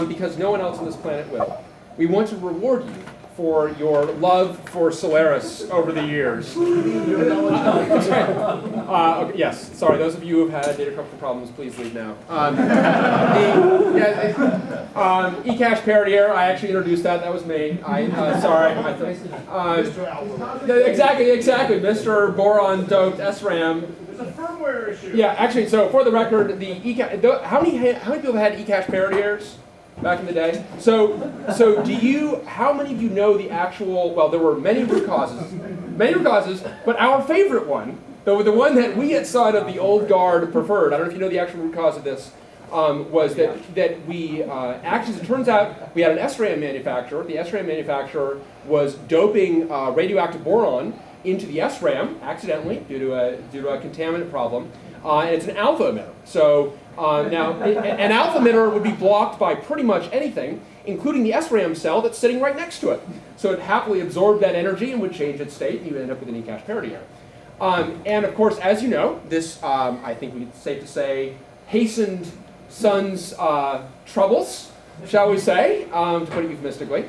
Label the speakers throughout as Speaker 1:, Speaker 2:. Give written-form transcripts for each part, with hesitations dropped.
Speaker 1: because no one else on this planet will. We want to reward you for your love for Solaris over the years. Okay, yes, sorry, those of you who have had data encryption problems, please leave now. eCache parity error, I actually introduced that. That was me. Sorry. Exactly. Mr. Boron doped SRAM.
Speaker 2: It's a firmware issue.
Speaker 1: Yeah, actually, so for the record, the eCache. How many people have had eCache parity errors back in the day? So how many of you know the actual? Well, there were many root causes, but our favorite one, the one that we at Sun of the old guard preferred. I don't know if you know the actual root cause of this. Was that we actually, as it turns out, we had an SRAM manufacturer. The SRAM manufacturer was doping radioactive boron into the SRAM accidentally due to a contaminant problem, and it's an alpha emitter. So now an alpha emitter would be blocked by pretty much anything, including the SRAM cell that's sitting right next to it. So it happily absorbed that energy and would change its state, and you would end up with an eCache parity error. And of course, as you know, this I think it's safe to say hastened Sun's troubles, shall we say, to put it euphemistically.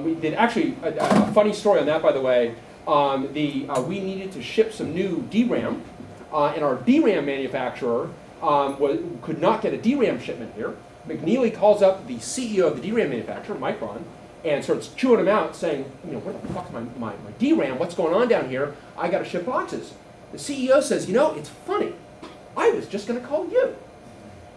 Speaker 1: We did actually a funny story on that, by the way. We needed to ship some new DRAM, and our DRAM manufacturer could not get a DRAM shipment here. McNeely calls up the CEO of the DRAM manufacturer, Micron, and starts chewing him out, saying, where the fuck's my DRAM? What's going on down here? I got to ship boxes. The CEO says, it's funny. I was just going to call you.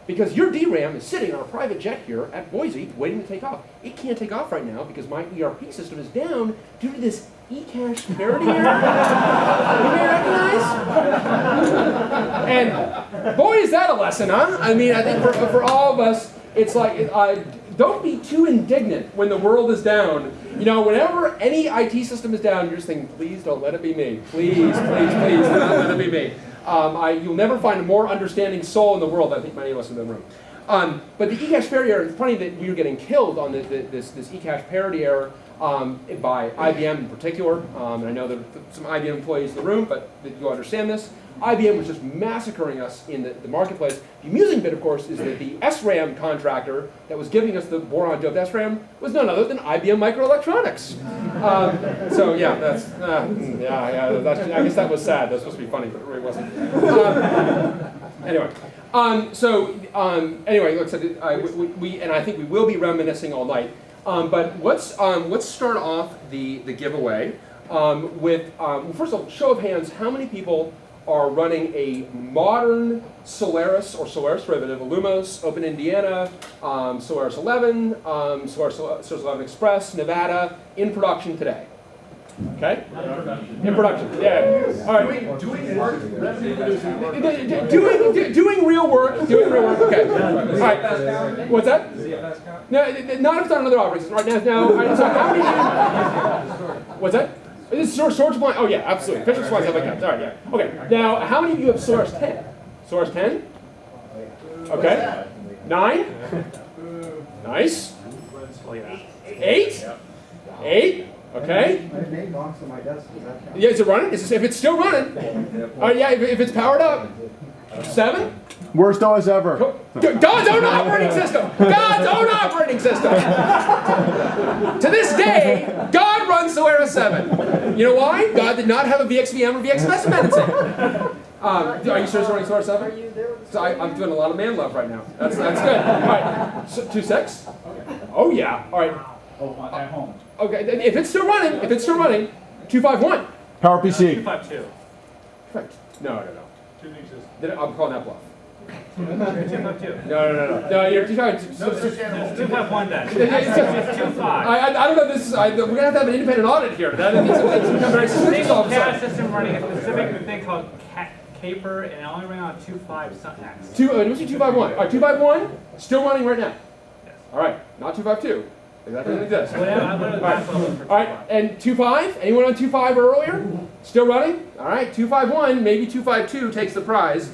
Speaker 1: Because your DRAM is sitting on a private jet here at Boise waiting to take off. It can't take off right now because my ERP system is down due to this eCache parity error. You may recognize? And boy, is that a lesson, huh? I mean, I think for all of us, it's like, don't be too indignant when the world is down. Whenever any IT system is down, you're just thinking, please don't let it be me. Please, do not let it be me. You'll never find a more understanding soul in the world than I think many of us in the room. But the eCache parity error, it's funny that we were getting killed on this eCache parity error by IBM in particular. And I know there are some IBM employees in the room, but you'll understand this. IBM was just massacring us in the marketplace. The amusing bit, of course, is that the SRAM contractor that was giving us the boron-doped SRAM was none other than IBM Microelectronics. So yeah, I guess that was sad. That was supposed to be funny, but it really wasn't. Anyway, like I said, and I think we will be reminiscing all night. But let's start off the giveaway with first of all, show of hands. How many people are running a modern Solaris or Solaris derivative, Illumos, Open Indiana, Solaris 11, Solaris 11 Express, Nevada, in production today? Okay? In production, yeah. All right. Doing real work, okay. All right. What's that? No, not if it's on another operating system. Right now, so how many? What's that? This is storage blind. Oh yeah, absolutely. Fisher Swan stuff like that. All right, yeah. Okay. Now, how many of you have Solaris 10? Solaris 10? Okay. 9? Nice. 8? 8? Okay. Yeah, is it running? If it's still running. All right, yeah, if it's powered up. 7?
Speaker 3: Worst OS ever.
Speaker 1: God's own operating system! God's own operating system! To this day, God runs Solaris 7. You know why? God did not have a VXVM or VXFS embedded in it. Are you seriously running Solaris 7? So I'm doing a lot of man love right now. That's good. All right, so 2.6? Oh yeah, all right.
Speaker 2: At home.
Speaker 1: Okay, if it's still running, 2.5.1.
Speaker 3: PowerPC.
Speaker 2: 2.5.2.
Speaker 1: Correct. No. I'm calling that bluff.
Speaker 2: 2.2.
Speaker 1: No, you're 2.5.
Speaker 2: 2.1 then. It's 2.5.
Speaker 1: I don't know. We're gonna have to have an independent audit here. That it's become very suspicious all of a
Speaker 2: CAD
Speaker 1: sudden.
Speaker 2: system running a specific thing called Caper, and it only ran on 2.5 something X.
Speaker 1: 2.5.1. All right, 2.5.1 still running right now.
Speaker 2: Yes.
Speaker 1: All right, not 2.5.2. That doesn't exist.
Speaker 2: All
Speaker 1: right, and 2.5? Anyone on 2.5 or earlier? Still running? All right, 2.5.1, maybe 2.5.2 takes the prize.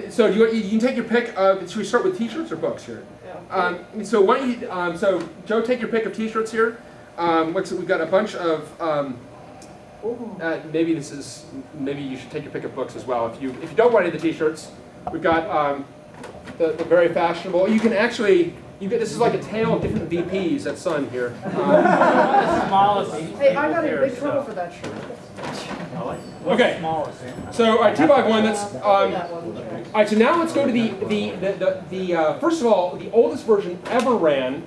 Speaker 1: So you can take your pick of, should we start with t-shirts or books here? So why don't you, so Joe, take your pick of t-shirts here. We've got a bunch of, maybe you should take your pick of books as well. If you don't want any of the t-shirts, we've got the very fashionable. You can actually, this is like a tale of different VPs at Sun here.
Speaker 2: The smallest.
Speaker 4: Hey, I got in big trouble for that shirt.
Speaker 1: Okay.
Speaker 2: Smallest.
Speaker 1: So, all right, 251. That's all right. So now let's go to the first of all, the oldest version ever ran,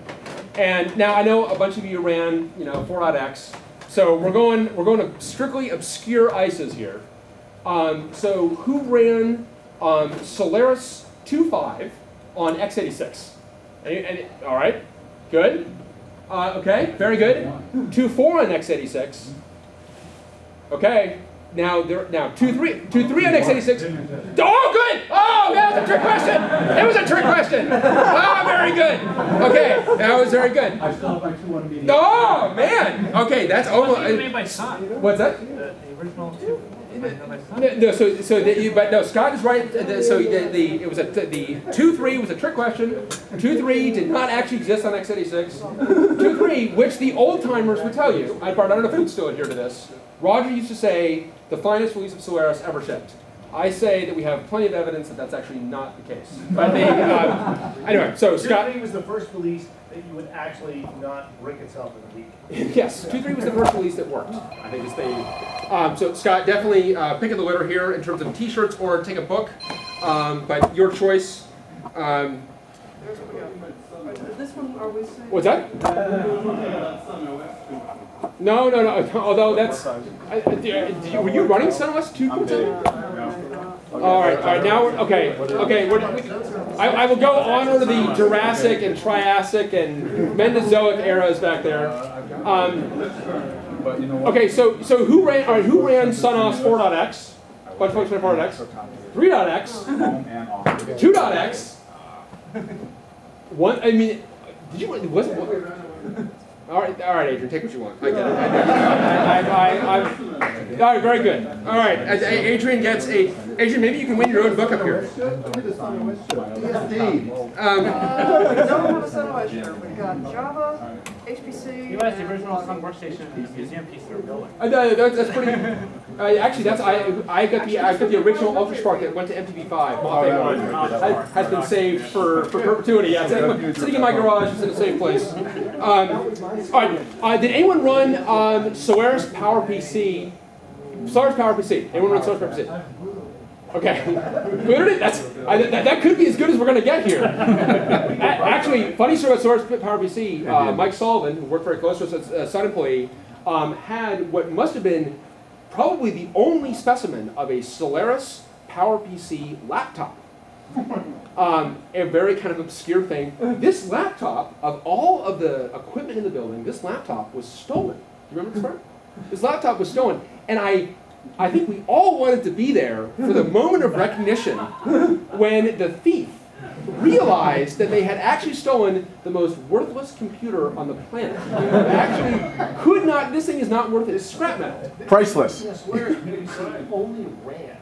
Speaker 1: and now I know a bunch of you ran 4.x. So we're going to strictly obscure ICEs here. So who ran Solaris 2.5 on x86? All right, good. Okay, very good. 2.4 on x86. Okay, now 2.3 on x86. Oh, good. Oh, that was a trick question. It was a trick question. Oh, very good. Okay, that was very good.
Speaker 5: I still have my 2.1
Speaker 1: Oh man. Okay, that's almost.
Speaker 2: Made by Sun.
Speaker 1: What's that?
Speaker 2: The original 2.
Speaker 1: No, Scott is right. So the 2.3 was a trick question. 2.3 did not actually exist on x86. 2.3, which the old timers would tell you. I don't know if you'd still adhere to this. Roger used to say the finest release of Solaris ever shipped. I say that we have plenty of evidence that that's actually not the case. But anyway, so Scott.
Speaker 6: 2.3 was the first release that you would actually not break itself in a week.
Speaker 1: Yes, 2.3 was the first release that worked. I think it's the. So Scott, definitely pick of the litter here in terms of T-shirts or take a book, but your choice.
Speaker 4: This one, are we saying?
Speaker 1: What's that? No. Although that's. Were you running SunOS 2? All right. Now, okay. I will go on to the Jurassic and Triassic and Mesozoic eras back there. Okay, so who ran SunOS 4.x? A bunch of folks ran 4.x. 3.x. 2.x. One. I mean, did you? Was it? All right, Adrian, take what you want. I get it. All right, very good. All right, Adrian gets a. Adrian, maybe you can win your own book up here.
Speaker 4: We don't have a SunOS shirt. We've got Java, HPC.
Speaker 2: You asked the original Sun workstation in the museum piece they're building.
Speaker 1: That's pretty. Actually, I got the original UltraSpark that went to MTV5. Has been saved for perpetuity. Yeah, it's sitting in my garage. It's in a safe place. All right. Did anyone run Solaris PowerPC? Solaris PowerPC. Anyone run Solaris PowerPC? Okay. That could be as good as we're going to get here. Actually, funny story about Solaris PowerPC. Mike Sullivan, who worked very close with us as a Sun employee, had what must have been probably the only specimen of a Solaris PowerPC laptop. A very kind of obscure thing. This laptop, of all of the equipment in the building, this laptop was stolen. Do you remember this part? This laptop was stolen, and I think we all wanted to be there for the moment of recognition when the thief realized that they had actually stolen the most worthless computer on the planet. Actually, could not. This thing is not worth it. It's scrap metal.
Speaker 3: Priceless.
Speaker 6: Solaris PPC only ran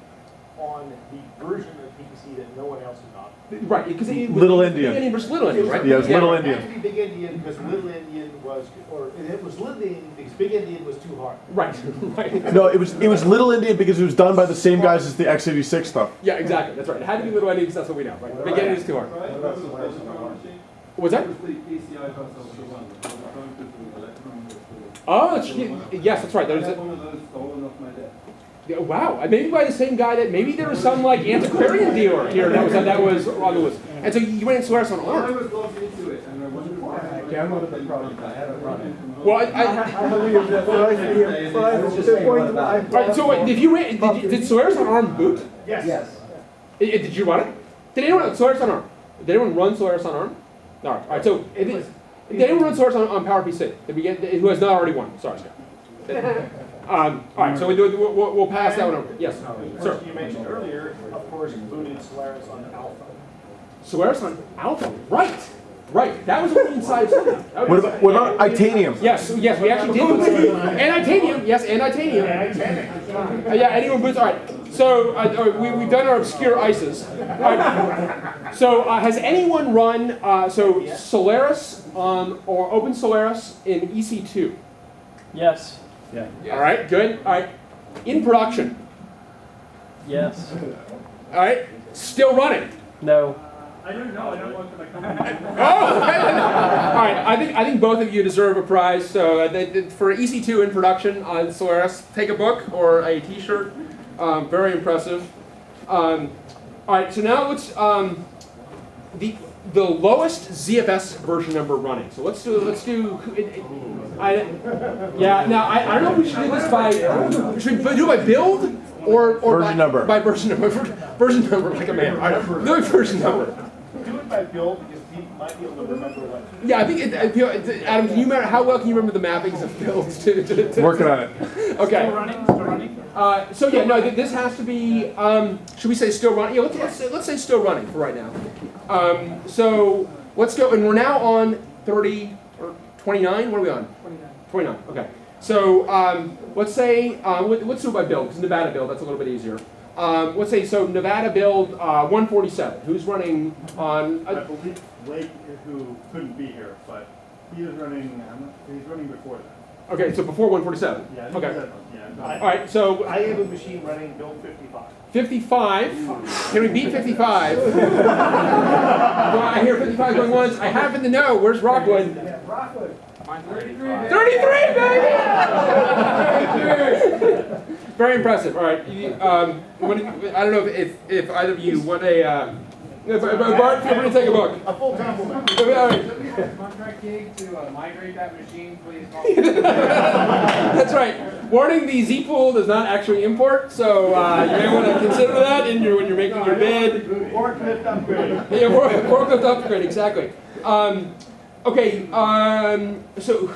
Speaker 6: on the version of PPC that no one else had got.
Speaker 1: Right, because
Speaker 3: Little Indian.
Speaker 1: Big Indian versus Little Indian, right?
Speaker 3: Yeah, it was Little
Speaker 6: It had
Speaker 3: Indian.
Speaker 6: to be Big Indian because Little Indian was, or it was Little Indian because Big Indian was too hard.
Speaker 1: Right. Right.
Speaker 3: No, it was Little Indian because it was done by the same guys as the x86 stuff.
Speaker 1: Yeah, exactly. That's right. It had to be Little Indian because that's what we know. Right? Big Indian is too hard. What's that? Oh, yes, that's right. There's
Speaker 5: one of those stolen off my desk.
Speaker 1: Yeah, wow, maybe by the same guy that maybe there was some like antiquarian dealer here that was on the list. And so you went in Solaris on
Speaker 5: I
Speaker 1: ARM.
Speaker 5: was logged into it and I wasn't
Speaker 3: downloaded the project. I had it running.
Speaker 1: Well, right, so wait, if you ran, did Solaris on ARM boot?
Speaker 6: Yes.
Speaker 1: Did you run it? Did anyone run Solaris on ARM? Did anyone run Solaris on ARM? No. All right. So did anyone run Solaris on PowerPC? Did we get who has not already won? Sorry, Scott. All right, so we'll pass that one over. Yes, sir.
Speaker 6: You mentioned earlier, of course, included Solaris on Alpha.
Speaker 1: Solaris on Alpha, right. That was only inside something.
Speaker 3: What about Itanium?
Speaker 1: Yes, we actually did. And Itanium, yes, and Itanium. Yeah, anyone boots. All right. So we've done our obscure ICEs. All right. So has anyone run Solaris or Open Solaris in EC2?
Speaker 7: Yes.
Speaker 1: Yeah. All right. Good. All right. In production.
Speaker 7: Yes.
Speaker 1: All right. Still running.
Speaker 7: No.
Speaker 5: I don't know. I don't work for the company.
Speaker 1: Oh, okay. All right. I think both of you deserve a prize. So for EC2 in production on Solaris, take a book or a T-shirt. Very impressive. All right. So now let's the lowest ZFS version number running. So let's do. Yeah. Now I don't know if we should do this by. Should we do it by build or
Speaker 3: Version number.
Speaker 1: By version number. Version number like a man. All right. Do it version number.
Speaker 6: Do it by build because people might be able to remember what.
Speaker 1: Yeah, I think Adam, can you remember how well can you remember the mappings of builds to
Speaker 3: Working on it.
Speaker 1: Okay.
Speaker 2: Still running? Still running?
Speaker 1: So yeah, no, this has to be. Should we say still running? Yeah, let's say still running for right now. So let's go, and we're now on 30 or 29. What are we on? 29. Okay. So let's say let's do it by build because Nevada build that's a little bit easier. Let's say so Nevada build 147. Who's running on?
Speaker 7: I believe Blake, who couldn't be here, but he is running. He's running before that.
Speaker 1: Okay, so before 147.
Speaker 7: Yeah.
Speaker 1: Okay.
Speaker 7: Yeah.
Speaker 1: All right. So
Speaker 6: I have a machine running build 55.
Speaker 1: 55. Can we beat 55? Well, I hear 55 going once. I happen to know. Where's Rockwood?
Speaker 6: Rockwood.
Speaker 1: 33, baby! Very impressive. All right. I don't know if either of you want a. Bart, feel free to take a book.
Speaker 6: A full compliment.
Speaker 1: All right.
Speaker 5: Contract gig to migrate that machine, please.
Speaker 1: That's right. Warning: the Z pool does not actually import, so you may want to consider that when you're making your bid.
Speaker 6: Forklift upgrade.
Speaker 1: Yeah, forklift upgrade, exactly. Okay, so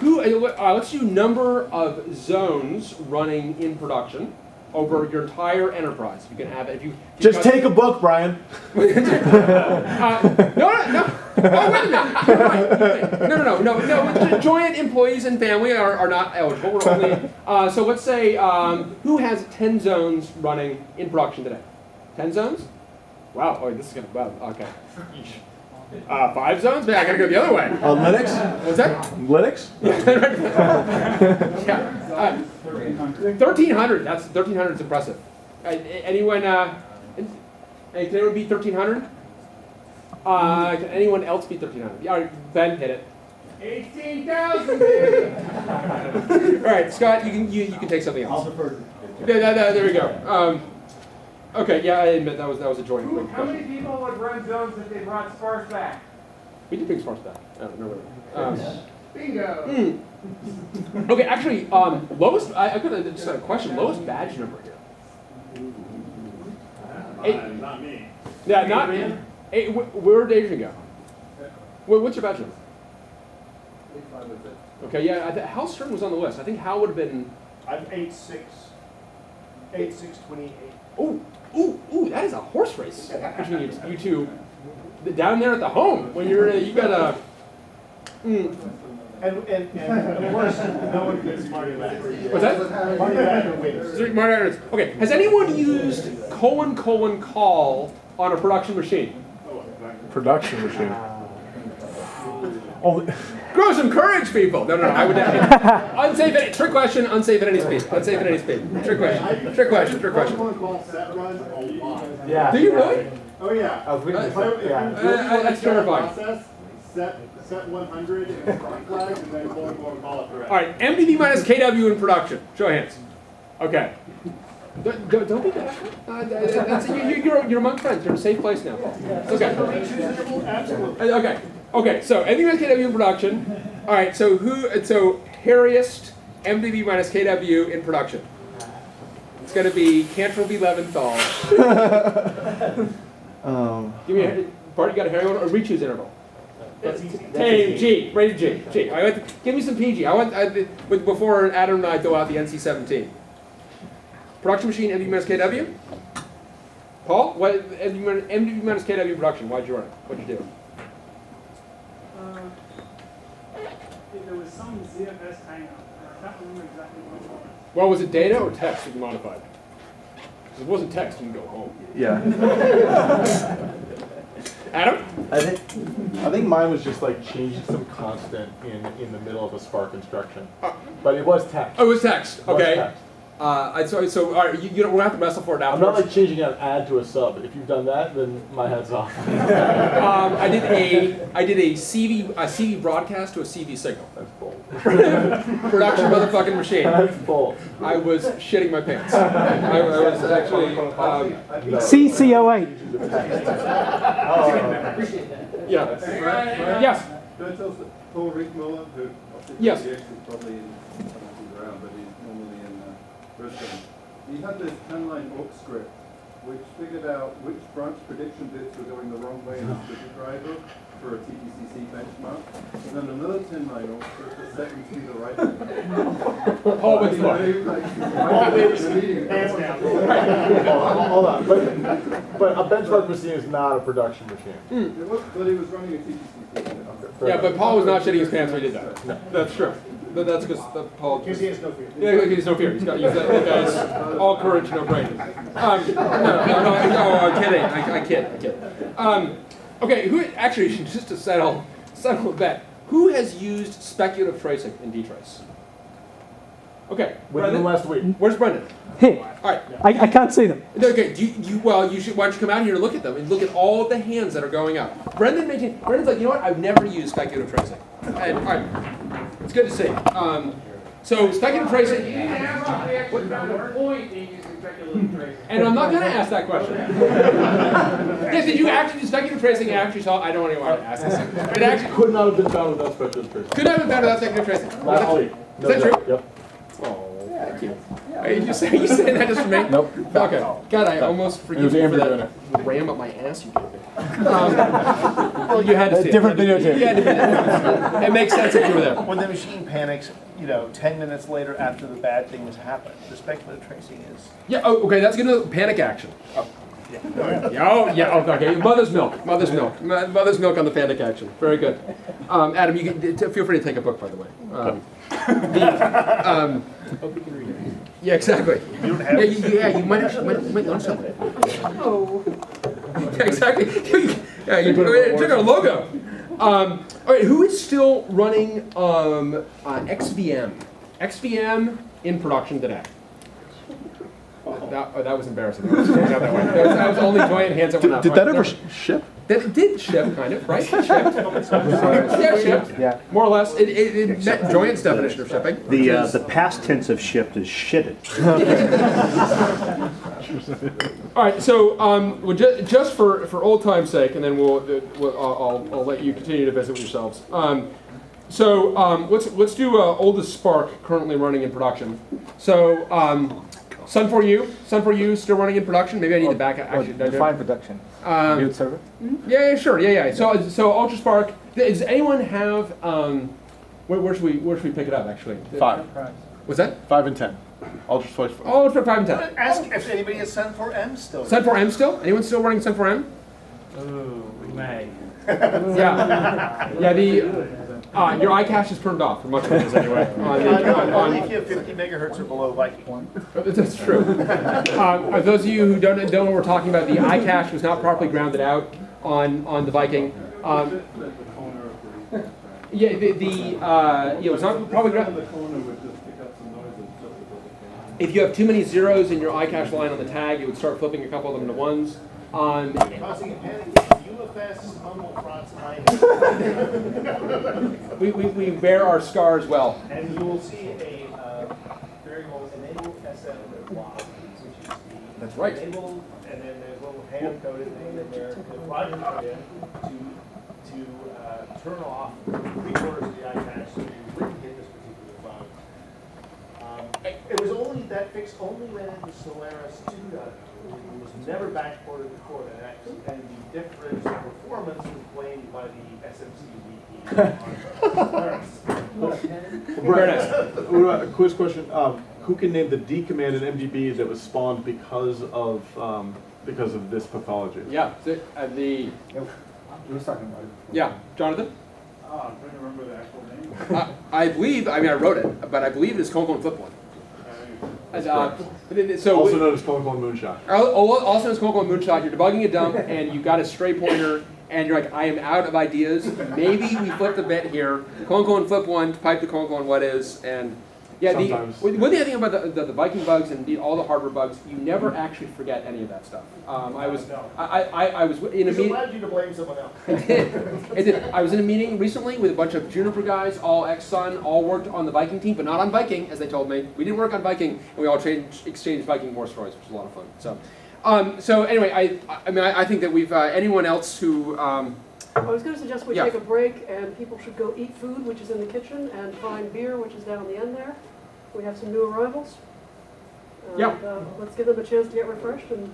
Speaker 1: let's do number of zones running in production over your entire enterprise. You can have it if you
Speaker 3: Just take a book, Brian.
Speaker 1: no. Oh, wait a minute. You're right. No. Joint employees and family are not eligible. We're only so let's say who has 10 zones running in production today? 10 zones? Wow. Oh, this is gonna. Wow. Okay. 5 zones? Man, I gotta go the other way.
Speaker 3: Linux?
Speaker 1: What's that?
Speaker 3: Linux?
Speaker 1: Yeah. 1,300. That's 1,300 is impressive. Anyone? Can anyone beat 1,300? Can anyone else beat 1,300? Yeah, all right, Ben, hit it.
Speaker 5: 18,000, baby!
Speaker 1: All right, Scott, you can take something else.
Speaker 7: I'll defer.
Speaker 1: There we go. Okay, yeah, I admit that was a joint.
Speaker 5: How many people would run zones if they brought sparse back?
Speaker 1: We did bring sparse back. I don't know.
Speaker 5: Bingo!
Speaker 1: Okay, actually, lowest. I could have just had a question. Lowest badge number here.
Speaker 7: Not me.
Speaker 1: Yeah, not me. Where did Adrian go? What's your badge number? Okay, yeah, Hal Stern was on the list. I think Hal would have been.
Speaker 6: I'm 8628.
Speaker 1: Ooh, that is a horse race between you two. Down there at the home, when you got a.
Speaker 6: And of course, no one gets Marty Ladder.
Speaker 1: What's that?
Speaker 6: Marty Ladder wins.
Speaker 1: Marty Ladder. Okay, has anyone used : call on a production machine?
Speaker 3: Production machine. Only.
Speaker 1: Grow some courage, people. No, I would not. Unsafe. Trick question. Unsafe at any speed. Unsafe at any speed. Trick question.
Speaker 7: Set run a lot.
Speaker 6: Yeah.
Speaker 1: Do you really?
Speaker 7: Oh yeah.
Speaker 1: That's terrifying.
Speaker 7: Process, set 100 and flag, and then call it the rest.
Speaker 1: All right, MDB minus KW in production. Show of hands. Okay. Don't be bad. You're among friends. You're in a safe place now. Okay. Okay. So MDB minus KW in production. All right. So hairiest MDB minus KW in production. It's going to be Cantrill v. Leventhal. Give me Bart. You got a hairy one or re-choose interval?
Speaker 6: That's easy.
Speaker 1: G. Rated G. Give me some PG. Before Adam and I throw out the NC-17. Production machine, MDB minus KW. Paul, what MDB minus KW production? Why'd you run it? What'd you do?
Speaker 2: There was some ZFS timeout. I can't remember exactly what it was.
Speaker 1: Well, was it data or text that you modified? Because if it wasn't text, you can go home.
Speaker 3: Yeah.
Speaker 1: Adam?
Speaker 8: I think mine was just like changing some constant in the middle of a Spark instruction, but it was text.
Speaker 1: Oh, it was text.
Speaker 8: It was
Speaker 1: Okay.
Speaker 8: text.
Speaker 1: So all right, you don't we'll have to wrestle for it
Speaker 3: I'm
Speaker 1: afterwards.
Speaker 3: not like changing an ad to a sub. If you've done that, then my head's off.
Speaker 1: I did a CV broadcast to a CV signal.
Speaker 3: That's bold.
Speaker 1: Production motherfucking machine.
Speaker 3: That's bold.
Speaker 1: I was shitting my pants. I was actually.
Speaker 9: CCO8.
Speaker 1: Yeah. Yes.
Speaker 7: Can I tell us that Paul Rick Muller, who
Speaker 1: Yes.
Speaker 7: is probably in around, but he's normally in Brisbane. He had this 10-line awk script which figured out which branch prediction bits were going the wrong way in the script driver for a TPCC benchmark, and then another 10-line awk script that set them to be the right way.
Speaker 1: Oh, it's
Speaker 6: Hands down.
Speaker 3: Hold on. But a benchmark machine is not a production machine.
Speaker 7: It was, but he was running a TPCC.
Speaker 1: Yeah, but Paul was not shitting his pants when he did that. No. That's true. But that's because Paul.
Speaker 6: Because he has no fear.
Speaker 1: Yeah, he's no fear. He's got that guy's all courage, no brain. No, I'm kidding. I kid. Okay, who actually just to settle a bet? Who has used speculative tracing in dtrace? Okay,
Speaker 3: Within the
Speaker 1: Brendan.
Speaker 3: last week.
Speaker 1: Where's Brendan?
Speaker 9: Here.
Speaker 1: All right.
Speaker 9: I can't see them.
Speaker 1: Okay. You should. Why don't you come out here and look at them and look at all of the hands that are going up? Brendan's like, you know what? I've never used speculative tracing. And all right, it's good to see. So speculative tracing. And I'm not going to ask that question. Yes, did you actually do speculative tracing? I actually saw. I don't want to ask this. It actually
Speaker 3: Could not have been found without speculative tracing.
Speaker 1: could not have been better without speculative tracing.
Speaker 3: Last week.
Speaker 1: Is that true?
Speaker 3: Yep.
Speaker 1: Oh, thank you. Are you saying that just for me?
Speaker 3: Nope.
Speaker 1: Okay. God, I almost
Speaker 3: It
Speaker 1: forgive
Speaker 3: was
Speaker 1: you for
Speaker 3: Amber doing
Speaker 1: that ram up my ass you gave me. Well, you had to see
Speaker 3: Different
Speaker 1: it.
Speaker 3: videotape.
Speaker 1: You had to be- It makes sense if you were there.
Speaker 10: When the machine panics, 10 minutes later after the bad thing has happened, the speculative tracing is.
Speaker 1: Yeah. Oh, okay. That's gonna panic action. Oh. Yeah. Oh, okay. Mother's milk. Mother's milk on the panic action. Very good. Adam, you can feel free to take a book, by the way. Yeah, exactly.
Speaker 10: You don't have
Speaker 1: You might learn something.
Speaker 4: Oh.
Speaker 1: Yeah, exactly. Yeah, you took our logo. All right, who is still running XVM? XVM in production today. That was embarrassing. That was only joint hands that went up.
Speaker 3: Did that ever ship?
Speaker 1: That did ship, kind of, right? It shipped. Yeah, it shipped.
Speaker 9: Yeah.
Speaker 1: More or less. It met Joyant's definition of shipping.
Speaker 11: The past tense of shipped is shitted.
Speaker 1: All right, so just for old time's sake, and then I'll let you continue to visit with yourselves. Let's do oldest Spark currently running in production. So Sun4U still running in production. Maybe I need to back actually.
Speaker 9: Define production. Build server.
Speaker 1: Yeah, sure. Yeah. So Ultra Spark. Does anyone have? Where should we pick it up? Actually,
Speaker 3: 5.
Speaker 1: Was that
Speaker 3: 5 and 10. Ultra Spark.
Speaker 1: Oh, it's for 5 and 10.
Speaker 10: Ask if anybody has Sun4M still.
Speaker 1: Sun4M still? Anyone still running Sun4M?
Speaker 6: Ooh, we may.
Speaker 1: Yeah. Your iCache is turned off for much of this anyway.
Speaker 10: Only if you have 50 megahertz or below Viking.
Speaker 1: That's true. Those of you who don't know what we're talking about, the iCache was not properly grounded out on the Viking. Yeah, it was not probably grounded. If you have too many zeros in your iCache line on the tag, it would start flipping a couple of them into ones.
Speaker 10: Causing a panic, UFS, humble fronts,
Speaker 1: We bear our scars well.
Speaker 10: and you will see a variable enable SM block, which is the
Speaker 1: That's right.
Speaker 10: enable, and then there's a little hand coded thing in there that Roger put in to turn off 3/4 of the iCache so you wouldn't hit this particular phone. It was only that fix only ran into Solaris 2.0. It was never backported to Core X, and the difference in performance was blamed by the SMC VP on Solaris.
Speaker 1: Very nice.
Speaker 3: A quiz question. Who can name the D command in MGB that was spawned because of this pathology?
Speaker 1: Yeah.
Speaker 9: Who's talking about it?
Speaker 1: Yeah. Jonathan?
Speaker 7: I'm trying to remember the actual name.
Speaker 1: I believe. I mean, I wrote it, but I believe it is Congo Flip One. So
Speaker 3: Also known as Congo Moonshot.
Speaker 1: Also known as Congo Moonshot. You're debugging a dump, and you've got a stray pointer, and you're like, I am out of ideas. Maybe we flipped a bit here. Congo and Flip One to pipe the Congo and what is, and Yeah,
Speaker 3: sometimes.
Speaker 1: one thing I think about the Viking bugs and all the hardware bugs, you never actually forget any of that stuff. I was in a
Speaker 10: It's
Speaker 1: meeting.
Speaker 10: allowed you to blame someone else.
Speaker 1: It did. I was in a meeting recently with a bunch of Juniper guys, all ex-Sun, all worked on the Viking team, but not on Viking, as they told me. We didn't work on Viking, and we all exchanged Viking war stories, which was a lot of fun. So anyway, I think that we've anyone else who.
Speaker 4: I was going to suggest we
Speaker 1: Yeah.
Speaker 4: take a break and people should go eat food, which is in the kitchen, and find beer, which is down the end there. We have some new arrivals. And,
Speaker 1: Yeah.
Speaker 4: let's give them a chance to get refreshed. And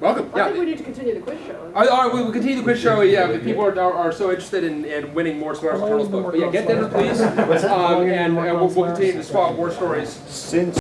Speaker 1: Welcome.
Speaker 4: I
Speaker 1: Yeah.
Speaker 4: think we need to continue the quiz show.
Speaker 1: All right, we will continue the quiz show. Yeah, if people are so interested in winning more Solaris Turtles books. But yeah, get dinner, please. And we'll continue to swap war stories.
Speaker 11: Since